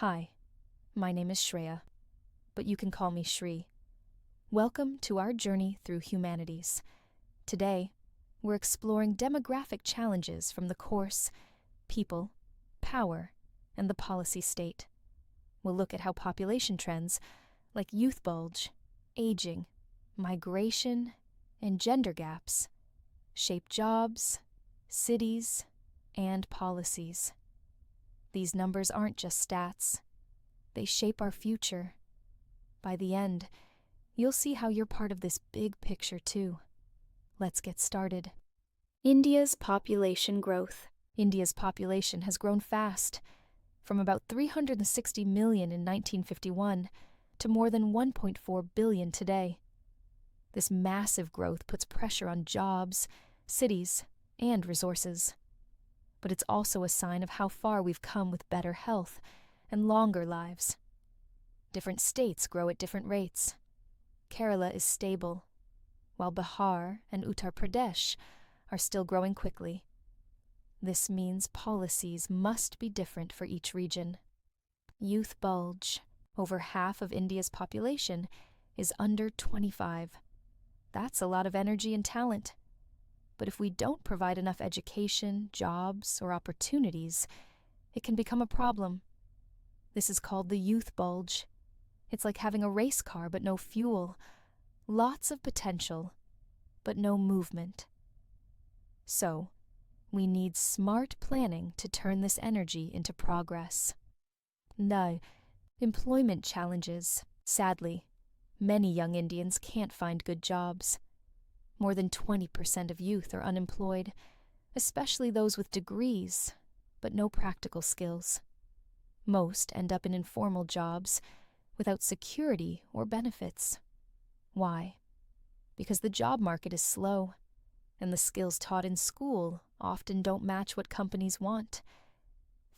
Hi, my name is Shreya, but you can call me Shri. Welcome to our journey through humanities. Today, we're exploring demographic challenges from the course, people, power, and the policy state. We'll look at how population trends like youth bulge, aging, migration, and gender gaps shape jobs, cities, and policies. These numbers aren't just stats. They shape our future. By the end, you'll see how you're part of this big picture too. Let's get started. India's population growth. India's population has grown fast, from about 360 million in 1951 to more than 1.4 billion today. This massive growth puts pressure on jobs, cities, and resources. But it's also a sign of how far we've come with better health and longer lives. Different states grow at different rates. Kerala is stable, while Bihar and Uttar Pradesh are still growing quickly. This means policies must be different for each region. Youth bulge. Over half of India's population is under 25. That's a lot of energy and talent. But if we don't provide enough education, jobs, or opportunities, it can become a problem. This is called the youth bulge. It's like having a race car but no fuel. Lots of potential, but no movement. So, we need smart planning to turn this energy into progress. No, employment challenges. Sadly, many young Indians can't find good jobs. More than 20% of youth are unemployed, especially those with degrees, but no practical skills. Most end up in informal jobs without security or benefits. Why? Because the job market is slow, and the skills taught in school often don't match what companies want.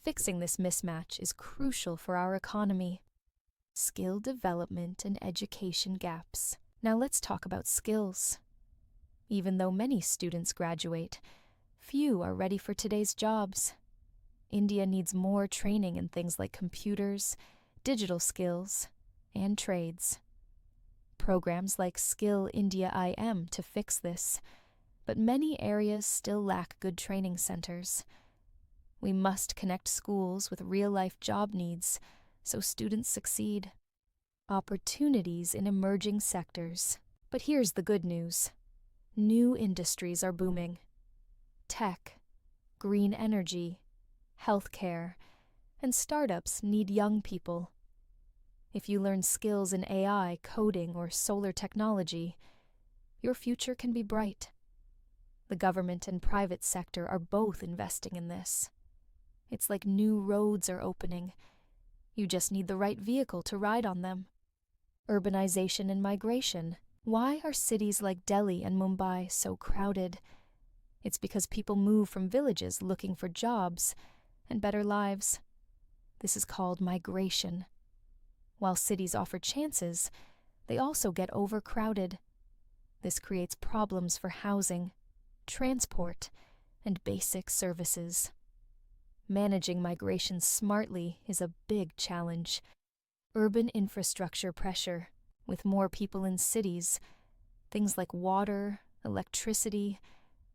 Fixing this mismatch is crucial for our economy. Skill development and education gaps. Now let's talk about skills. Even though many students graduate, few are ready for today's jobs. India needs more training in things like computers, digital skills, and trades. Programs like Skill India IM to fix this, but many areas still lack good training centers. We must connect schools with real-life job needs so students succeed. Opportunities in emerging sectors. But here's the good news. New industries are booming. Tech, green energy, healthcare, and startups need young people. If you learn skills in AI, coding, or solar technology, your future can be bright. The government and private sector are both investing in this. It's like new roads are opening. You just need the right vehicle to ride on them. Urbanization and migration. Why are cities like Delhi and Mumbai so crowded? It's because people move from villages looking for jobs and better lives. This is called migration. While cities offer chances, they also get overcrowded. This creates problems for housing, transport, and basic services. Managing migration smartly is a big challenge. Urban infrastructure pressure. With more people in cities, things like water, electricity,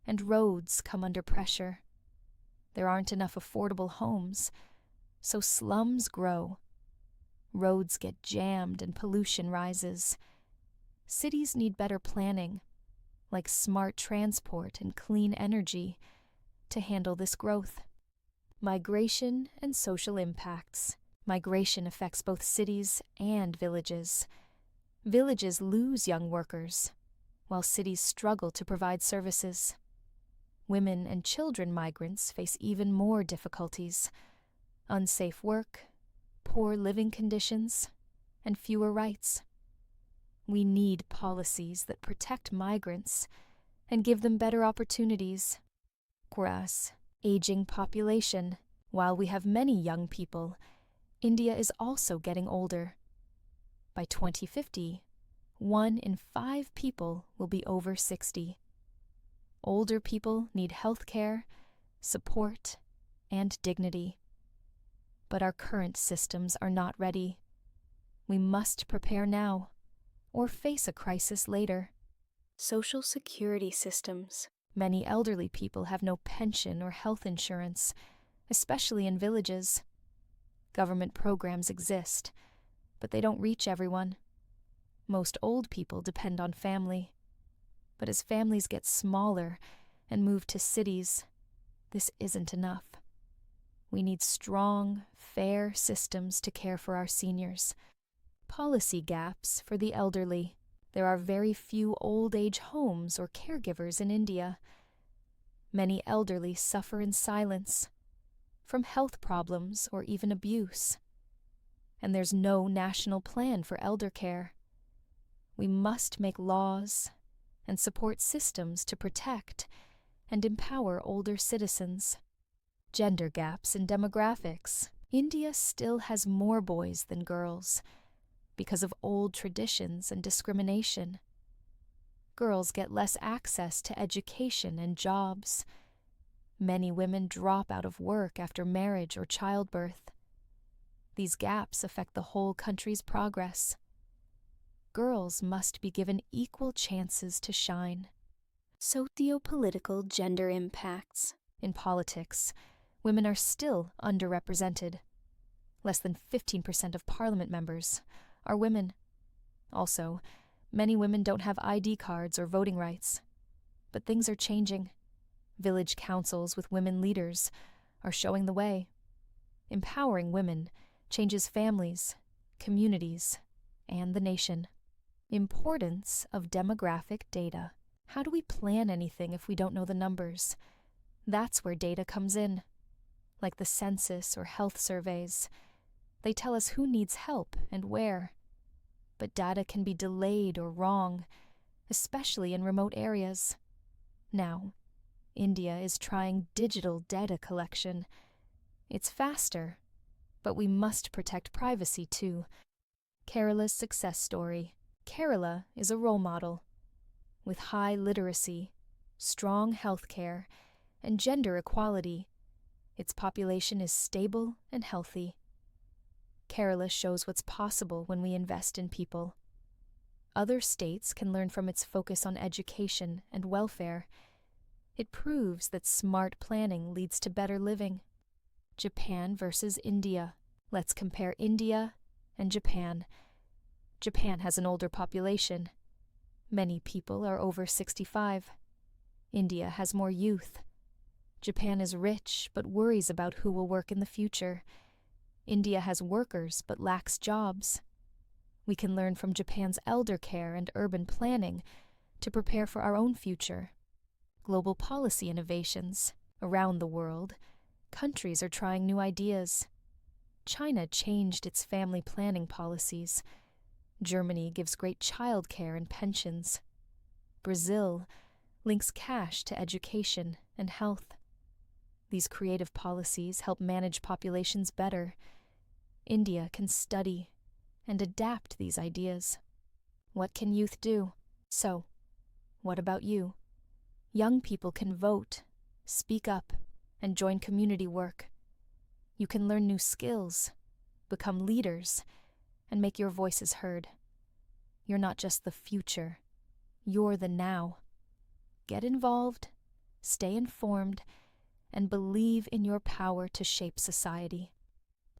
and roads come under pressure. There aren't enough affordable homes, so slums grow. Roads get jammed and pollution rises. Cities need better planning, like smart transport and clean energy, to handle this growth. Migration and social impacts. Migration affects both cities and villages. Villages lose young workers, while cities struggle to provide services. Women and children migrants face even more difficulties: unsafe work, poor living conditions, and fewer rights. We need policies that protect migrants and give them better opportunities. Whereas, aging population. While we have many young people, India is also getting older. By 2050, 1 in 5 people will be over 60. Older people need health care, support, and dignity. But our current systems are not ready. We must prepare now, or face a crisis later. Social security systems. Many elderly people have no pension or health insurance, especially in villages. Government programs exist, but they don't reach everyone. Most old people depend on family. But as families get smaller and move to cities, this isn't enough. We need strong, fair systems to care for our seniors. Policy gaps for the elderly. There are very few old-age homes or caregivers in India. Many elderly suffer in silence, from health problems or even abuse. And there's no national plan for elder care. We must make laws and support systems to protect and empower older citizens. Gender gaps in demographics. India still has more boys than girls because of old traditions and discrimination. Girls get less access to education and jobs. Many women drop out of work after marriage or childbirth. These gaps affect the whole country's progress. Girls must be given equal chances to shine. Sociopolitical gender impacts. In politics, women are still underrepresented. Less than 15% of parliament members are women. Also, many women don't have ID cards or voting rights. But things are changing. Village councils with women leaders are showing the way. Empowering women changes families, communities, and the nation. Importance of demographic data. How do we plan anything if we don't know the numbers? That's where data comes in. Like the census or health surveys, they tell us who needs help and where. But data can be delayed or wrong, especially in remote areas. Now, India is trying digital data collection. It's faster, but we must protect privacy too. Kerala's success story. Kerala is a role model. With high literacy, strong healthcare, and gender equality, its population is stable and healthy. Kerala shows what's possible when we invest in people. Other states can learn from its focus on education and welfare. It proves that smart planning leads to better living. Japan versus India. Let's compare India and Japan. Japan has an older population. Many people are over 65. India has more youth. Japan is rich but worries about who will work in the future. India has workers but lacks jobs. We can learn from Japan's elder care and urban planning to prepare for our own future. Global policy innovations. Around the world, countries are trying new ideas. China changed its family planning policies. Germany gives great child care and pensions. Brazil links cash to education and health. These creative policies help manage populations better. India can study and adapt these ideas. What can youth do? So, what about you? Young people can vote, speak up, and join community work. You can learn new skills, become leaders, and make your voices heard. You're not just the future, you're the now. Get involved, stay informed, and believe in your power to shape society.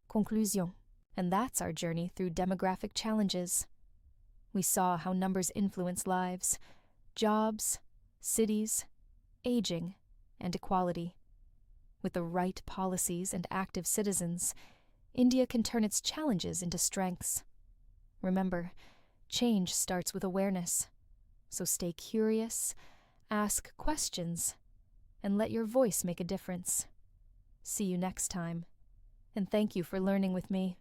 Conclusion. And that's our journey through demographic challenges. We saw how numbers influence lives, jobs, cities, aging, and equality. With the right policies and active citizens, India can turn its challenges into strengths. Remember, change starts with awareness. So stay curious, ask questions, and let your voice make a difference. See you next time, and thank you for learning with me.